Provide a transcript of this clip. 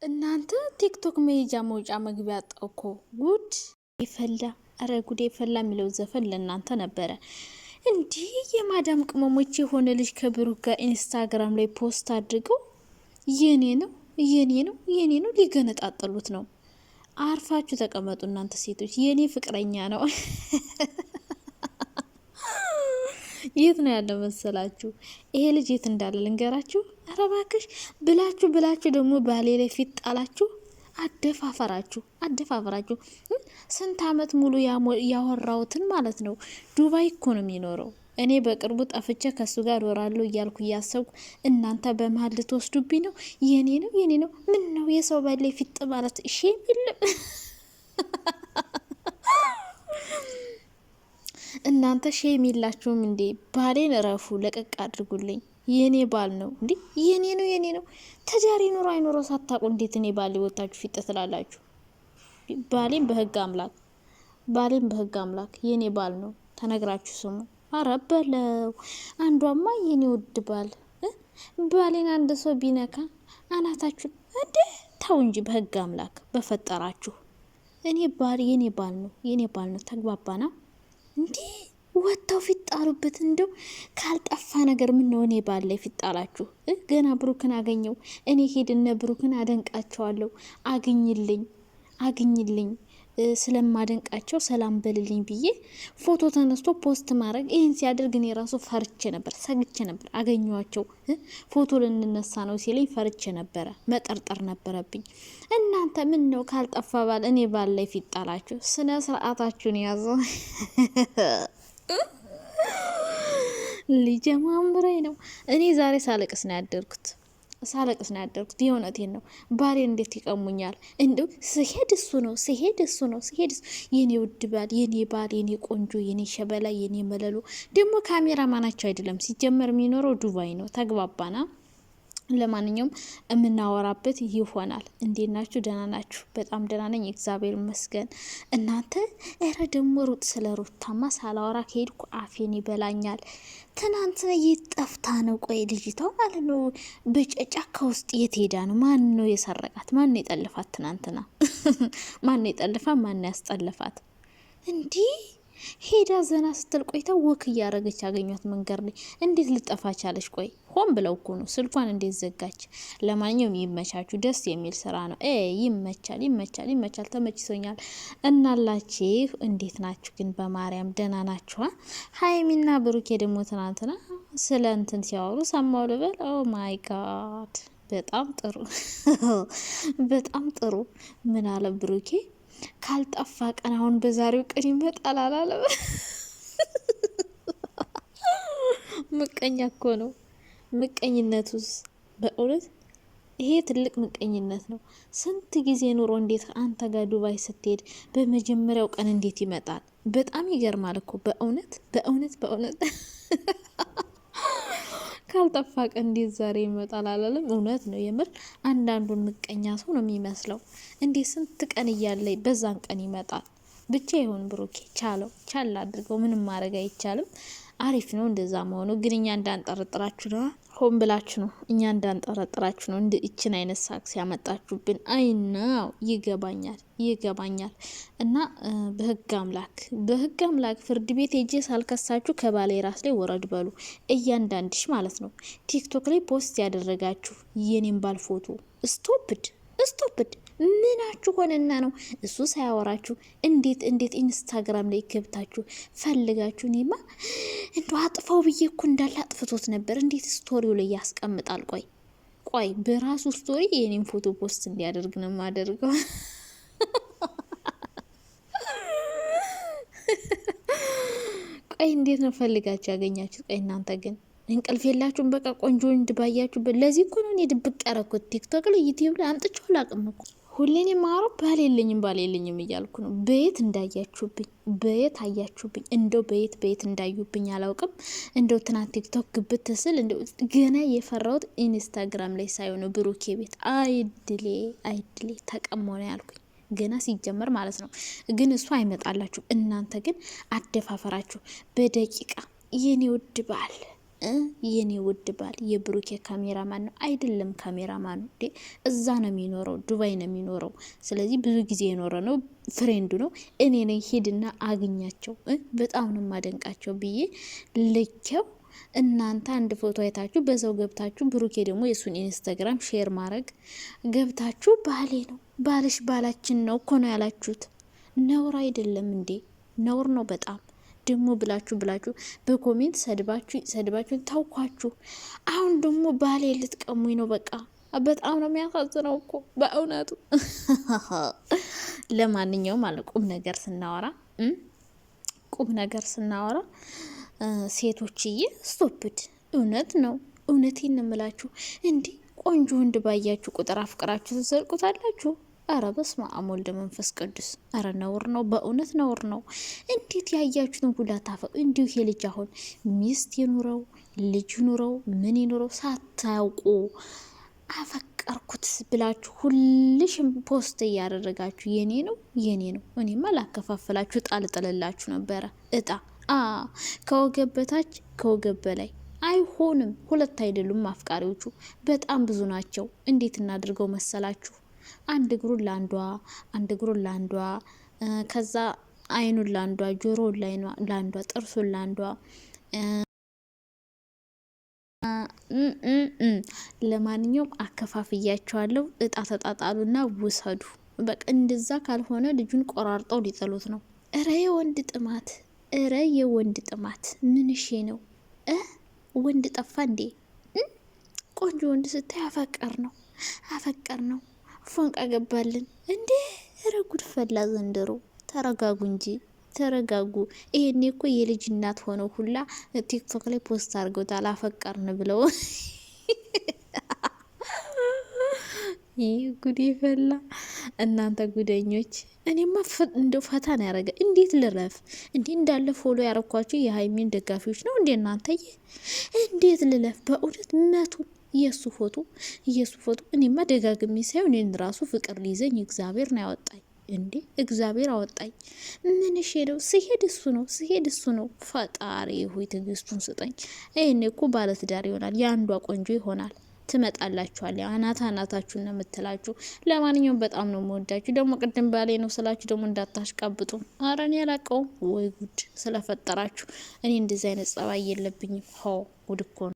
እናንተ ቲክቶክ መሄጃ መውጫ መግቢያ አጣውኮ ጉድ ይፈላ። አረ ጉድ ይፈላ የሚለው ዘፈን ለእናንተ ነበረ። እንዲህ የማዳም ቅመሞች የሆነ ልጅ ከብሩክ ጋር ኢንስታግራም ላይ ፖስት አድርገው የኔ ነው የኔ ነው የኔ ነው ሊገነጣጠሉት ነው። አርፋችሁ ተቀመጡ እናንተ ሴቶች፣ የኔ ፍቅረኛ ነው። የት ነው ያለው መሰላችሁ? ይሄ ልጅ የት እንዳለ ልንገራችሁ። ኧረ እባክሽ ብላችሁ ደግሞ ባሌ ላይ ፊት ጣላችሁ። አደፋፈራችሁ። ስንት አመት ሙሉ ያወራውትን ማለት ነው። ዱባይ እኮ ነው የሚኖረው። እኔ በቅርቡ ጠፍቼ ከሱ ጋር እኖራለሁ እያልኩ እያሰብኩ እናንተ በመሀል ልትወስዱብኝ ነው። የኔ ነው። ምን ነው የሰው ባሌ ፊት ማለት ሼም የለም። እናንተ ሼም የላችሁም እንዴ? ባሌን እረፉ፣ ለቀቅ አድርጉልኝ። የኔ ባል ነው እንዴ? የኔ ነው። ተጃሪ ኑሮ አይኑሮ ሳታውቁ እንዴት እኔ ባሌ ወጣችሁ ፊት ትላላችሁ? ባሌን በህግ አምላክ የኔ ባል ነው። ተነግራችሁ ስሙ። አረ በለው። አንዷማ የኔ ውድ ባሌን አንድ ሰው ቢነካ አናታችሁ እንዴ! ተው እንጂ በህግ አምላክ በፈጠራችሁ። የኔ ባል ነው። ተግባባና እንዴ ወጣው ፊት ጣሉበት። እንደው ካልጠፋ ነገር ምን ነው እኔ ባለ ፊት ጣላችሁ? ገና ብሩክን አገኘው። እኔ ሄድነ ብሩክን አደንቃቸዋለሁ። አግኝልኝ ስለማደንቃቸው ሰላም በልልኝ ብዬ ፎቶ ተነስቶ ፖስት ማድረግ ይህን ሲያደርግ እኔ ራሱ ፈርቼ ነበር፣ ሰግቼ ነበር። አገኘዋቸው ፎቶ ልንነሳ ነው ሲለኝ ፈርቼ ነበረ፣ መጠርጠር ነበረብኝ። እናንተ ምን ነው ካልጠፋ ባል እኔ ባል ላይ ፊት ጣላችሁ? ስነ ስርዓታችሁን ያዘው። ሊጀማምረኝ ነው። እኔ ዛሬ ሳለቅስ ነው ያደርኩት። የእውነቴን ነው። ባሌን እንዴት ይቀሙኛል? እንደው ስሄድ እሱ ነው የኔ ውድ ባል፣ የኔ ቆንጆ፣ የኔ ሸበላ፣ የኔ መለሎ። ደግሞ ካሜራ ማናቸው አይደለም ሲጀመር የሚኖረው ዱባይ ነው። ተግባባና ለማንኛውም የምናወራበት ይሆናል። እንዴት ናችሁ? ደህና ናችሁ? በጣም ደህና ነኝ፣ እግዚአብሔር ይመስገን። እናንተ እረ ደግሞ ስለ ሩታማ ሳላወራ ከሄድኩ አፌን ይበላኛል። ትናንት የት ጠፍታ ነው? ቆይ ልጅቷ ማለት ነው በጫካ ውስጥ የት ሄዳ ነው? ማን ነው የሰረቃት? ማን ነው የጠለፋት? ትናንትና ማን ነው የጠለፋት? ማን ነው ያስጠለፋት? እንዲህ ሄዳ ዘና ስትል ቆይታ ወክ እያረገች ያገኟት መንገድ ላይ። እንዴት ልጠፋ ቻለች? ቆይ ሆን ብለው እኮ ነው። ስልኳን እንዴት ዘጋች? ለማንኛውም ይመቻችሁ፣ ደስ የሚል ስራ ነው። ይመቻል። ተመችቶኛል። እናላችሁ እንዴት ናችሁ ግን? በማርያም ደህና ናችሁ? ሀይሚና ብሩኬ ደግሞ ትናንትና ስለ እንትን ሲያወሩ ሰማው ልበል። ኦ ማይ ጋድ በጣም ጥሩ። ምን አለ ብሩኬ? ካልጠፋ ቀን አሁን በዛሬው ቀን ይመጣል አላለም? ምቀኛ እኮ ነው። ምቀኝነቱስ በእውነት ይሄ ትልቅ ምቀኝነት ነው። ስንት ጊዜ ኑሮ እንዴት አንተ ጋር ዱባይ ስትሄድ በመጀመሪያው ቀን እንዴት ይመጣል? በጣም ይገርማል እኮ በእውነት ካልጠፋ ቀን እንዴት ዛሬ ይመጣል አላለም? እውነት ነው የምር። አንዳንዱን ምቀኛ ሰው ነው የሚመስለው። እንዴት ስንት ቀን እያለ በዛን ቀን ይመጣል? ብቻ ይሁን ብሩኬ፣ ቻል አድርገው። ምንም ማድረግ አይቻልም። አሪፍ ነው እንደዛ መሆኑ። ግን እኛ እንዳንጠረጥራችሁ ነው፣ ሆን ብላችሁ ነው እኛ እንዳንጠረጥራችሁ ነው እንደ እችን አይነት ሳክስ ያመጣችሁብን። አይናው ይገባኛል። እና በህግ አምላክ ፍርድ ቤት ሄጄ ሳልከሳችሁ ከባሌ ራስ ላይ ወረድ በሉ እያንዳንድሽ ማለት ነው። ቲክቶክ ላይ ፖስት ያደረጋችሁ የኔን ባል ፎቶ ስቶፕድ ምናችሁ ሆነና ነው እሱ ሳያወራችሁ እንዴት ኢንስታግራም ላይ ገብታችሁ ፈልጋችሁ? እኔማ እንደው አጥፋው ብዬ እኮ እንዳለ አጥፍቶት ነበር። እንዴት ስቶሪው ላይ ያስቀምጣል? ቆይ በራሱ ስቶሪ የኔን ፎቶ ፖስት እንዲያደርግ ነው የማደርገው። ቆይ እንዴት ነው ፈልጋችሁ ያገኛችሁ? ቆይ እናንተ ግን እንቅልፍ የላችሁም? በቃ ቆንጆ እንድባያችሁበት። ለዚህ እኮ ነው እኔ ድብቅ ያረኩት ቲክቶክ ላይ ዩቲዩብ ላይ አምጥቼው ላቅም እኮ ሁሌን የማወራው ባል የለኝም እያልኩ ነው። በየት አያችሁብኝ? እንደው በየት እንዳዩብኝ አላውቅም። እንደው ትናንት ቲክቶክ ግብት ስል እንደው ገና የፈራሁት ኢንስታግራም ላይ ሳይሆን ብሩኬ ቤት። አይድሌ ተቀመው ነው ያልኩኝ ገና ሲጀመር ማለት ነው። ግን እሱ አይመጣላችሁ። እናንተ ግን አደፋፈራችሁ በደቂቃ የኔ ውድ ባል የኔ ውድ ባል የብሩኬ ካሜራማን ነው አይደለም? ካሜራማኑ እዛ ነው የሚኖረው፣ ዱባይ ነው የሚኖረው። ስለዚህ ብዙ ጊዜ የኖረ ነው፣ ፍሬንዱ ነው። እኔ ነኝ ሂድና አግኛቸው፣ በጣም ነው ማደንቃቸው ብዬ ልኬው እናንተ አንድ ፎቶ አይታችሁ በዛው ገብታችሁ፣ ብሩኬ ደግሞ የሱን ኢንስታግራም ሼር ማድረግ ገብታችሁ ባሌ ነው ባልሽ ባላችን ነው እኮ ነው ያላችሁት። ነውር አይደለም እንዴ? ነውር ነው በጣም ደግሞ ብላችሁ በኮሜንት ሰድባችሁ ታውኳችሁ። አሁን ደግሞ ባሌ ልትቀሙኝ ነው። በቃ በጣም ነው የሚያሳዝነው እኮ በእውነቱ። ለማንኛውም አለ ቁም ነገር ስናወራ ሴቶችዬ ስቶፕድ። እውነት ነው፣ እውነቴን ነው የምላችሁ። እንዲህ ቆንጆ ወንድ ባያችሁ ቁጥር አፍቅራችሁ ትዘልቁታላችሁ። አረ በስመ አብ ወልደ መንፈስ ቅዱስ። አረ ነውር ነው፣ በእውነት ነውር ነው። እንዴት ያያችሁትን ሁላ ታፈቅ። እንዲሁ የልጅ አሁን ሚስት ይኑረው ልጅ ይኑረው ምን ይኑረው ሳታውቁ አፈቀርኩት ብላችሁ ሁልሽም ፖስት እያደረጋችሁ የኔ ነው እኔማ ላከፋፈላችሁ ጣልጥልላችሁ ነበረ እጣ ከወገብ በታች ከወገብ በላይ አይሆንም። ሁለት አይደሉም አፍቃሪዎቹ፣ በጣም ብዙ ናቸው። እንዴት እናድርገው መሰላችሁ? አንድ እግሩን ለአንዷ ከዛ አይኑን ለአንዷ፣ ጆሮውን ለአንዷ፣ ጥርሱን ለአንዷ። ለማንኛውም አከፋፍያቸዋለሁ። እጣ ተጣጣሉና ውሰዱ። በቃ እንደዛ ካልሆነ ልጁን ቆራርጠው ሊጥሉት ነው። እረ የወንድ ጥማት ምንሽ ነው? ወንድ ጠፋ እንዴ? ቆንጆ ወንድ ስታይ አፈቀር ነው ፎንቃ ገባልን እንዴ? እረ ጉድ ፈላ ዘንድሮ። ተረጋጉ እንጂ ተረጋጉ። ይሄኔ እኮ የልጅ እናት ሆነው ሁላ ቲክቶክ ላይ ፖስት አድርገውታል አፈቀርን ብለው። ይህ ጉድ ፈላ። እናንተ ጉደኞች። እኔማ እንደው ፈታ ነው ያደረገ። እንዴት ልረፍ እንዴ? እንዳለ ፎሎ ያረኳቸው የሀይሚን ደጋፊዎች ነው እንዴ እናንተዬ? እንዴት ልለፍ በእውነት መቱን የሱ ፎቶ እኔማ ደጋግሜ ሳይሆን እኔን ራሱ ፍቅር ሊይዘኝ እግዚአብሔር ነው ያወጣኝ። እንዴ እግዚአብሔር አወጣኝ። ምንሽ ነው? ስሄድ እሱ ነው። ፈጣሪ ሆይ ትዕግስቱን ስጠኝ። ይሄኔ እኮ ባለትዳር ይሆናል፣ የአንዷ ቆንጆ ይሆናል። ትመጣላችኋል። አናታችሁን ነው የምትላችሁ። ለማንኛውም በጣም ነው የምወዳችሁ። ደግሞ ቅድም ባሌ ነው ስላችሁ ደግሞ እንዳታሽቃብጡ። አረ እኔ አላቀውም። ወይ ጉድ ስለፈጠራችሁ። እኔ እንደዚህ አይነት ጸባይ የለብኝም። ጉድ እኮ ነው።